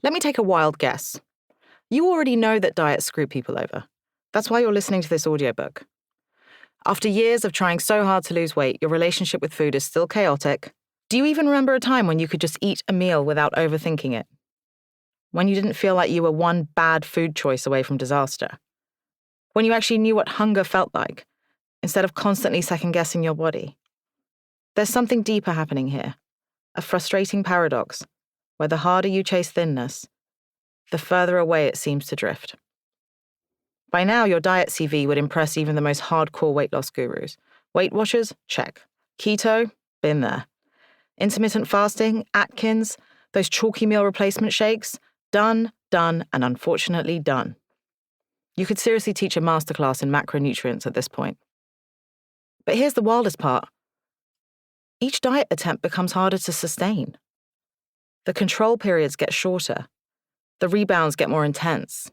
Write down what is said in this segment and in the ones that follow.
Let me take a wild guess. You already know that diets screw people over. That's why you're listening to this audiobook. After years of trying so hard to lose weight, your relationship with food is still chaotic. Do you even remember a time when you could just eat a meal without overthinking it? When you didn't feel like you were one bad food choice away from disaster? When you actually knew what hunger felt like, instead of constantly second-guessing your body? There's something deeper happening here, a frustrating paradox, where the harder you chase thinness, the further away it seems to drift. By now, your diet CV would impress even the most hardcore weight loss gurus. Weight Watchers? Check. Keto? Been there. Intermittent fasting? Atkins? Those chalky meal replacement shakes? Done, and unfortunately done. You could seriously teach a masterclass in macronutrients at this point. But here's the wildest part. Each diet attempt becomes harder to sustain. The control periods get shorter. The rebounds get more intense.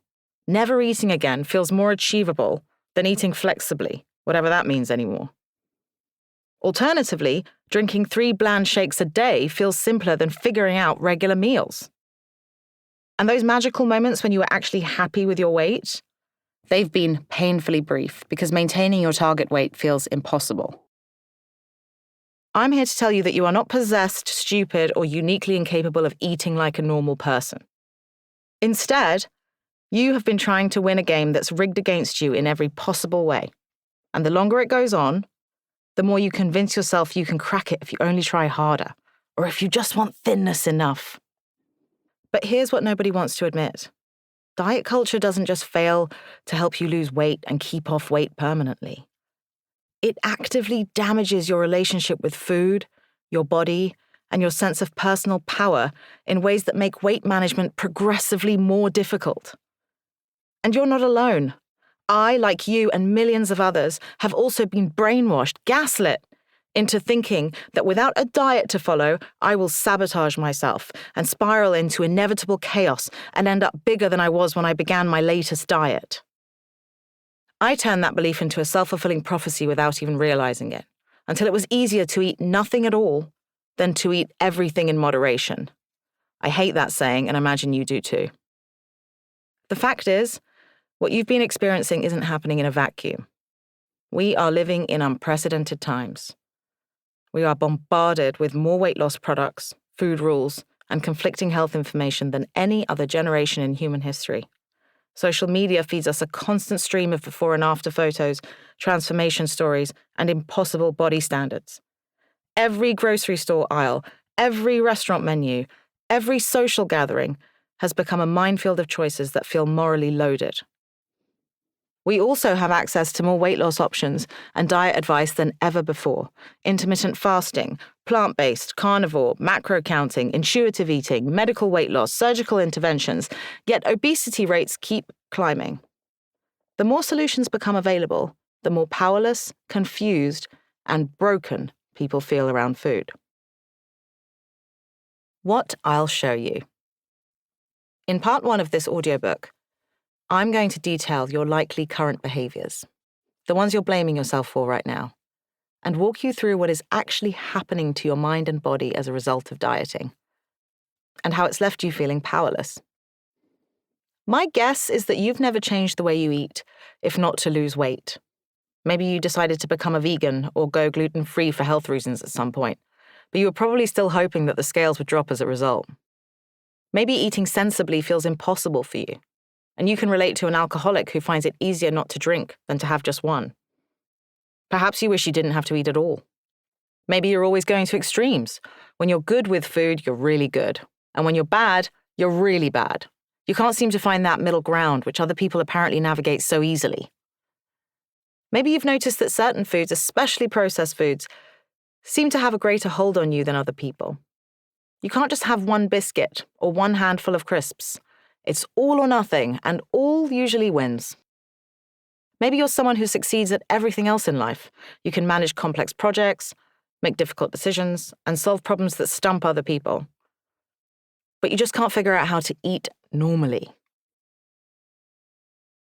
Never eating again feels more achievable than eating flexibly, whatever that means anymore. Alternatively, drinking 3 bland shakes a day feels simpler than figuring out regular meals. And those magical moments when you were actually happy with your weight, they've been painfully brief because maintaining your target weight feels impossible. I'm here to tell you that you are not possessed, stupid, or uniquely incapable of eating like a normal person. Instead, you have been trying to win a game that's rigged against you in every possible way. And the longer it goes on, the more you convince yourself you can crack it if you only try harder, or if you just want thinness enough. But here's what nobody wants to admit. Diet culture doesn't just fail to help you lose weight and keep off weight permanently. It actively damages your relationship with food, your body, and your sense of personal power in ways that make weight management progressively more difficult. And you're not alone. I, like you and millions of others, have also been brainwashed, gaslit, into thinking that without a diet to follow, I will sabotage myself and spiral into inevitable chaos and end up bigger than I was when I began my latest diet. I turned that belief into a self-fulfilling prophecy without even realizing it, until it was easier to eat nothing at all than to eat everything in moderation. I hate that saying, and I imagine you do too. The fact is, what you've been experiencing isn't happening in a vacuum. We are living in unprecedented times. We are bombarded with more weight loss products, food rules, and conflicting health information than any other generation in human history. Social media feeds us a constant stream of before and after photos, transformation stories, and impossible body standards. Every grocery store aisle, every restaurant menu, every social gathering has become a minefield of choices that feel morally loaded. We also have access to more weight loss options and diet advice than ever before. Intermittent fasting, plant-based, carnivore, macro counting, intuitive eating, medical weight loss, surgical interventions, yet obesity rates keep climbing. The more solutions become available, the more powerless, confused, and broken people feel around food. What I'll show you. In part 1 of this audiobook, I'm going to detail your likely current behaviors, the ones you're blaming yourself for right now, and walk you through what is actually happening to your mind and body as a result of dieting, and how it's left you feeling powerless. My guess is that you've never changed the way you eat, if not to lose weight. Maybe you decided to become a vegan or go gluten-free for health reasons at some point, but you were probably still hoping that the scales would drop as a result. Maybe eating sensibly feels impossible for you, and you can relate to an alcoholic who finds it easier not to drink than to have just one. Perhaps you wish you didn't have to eat at all. Maybe you're always going to extremes. When you're good with food, you're really good. And when you're bad, you're really bad. You can't seem to find that middle ground, which other people apparently navigate so easily. Maybe you've noticed that certain foods, especially processed foods, seem to have a greater hold on you than other people. You can't just have one biscuit or one handful of crisps. It's all or nothing, and all usually wins. Maybe you're someone who succeeds at everything else in life. You can manage complex projects, make difficult decisions, and solve problems that stump other people. But you just can't figure out how to eat normally.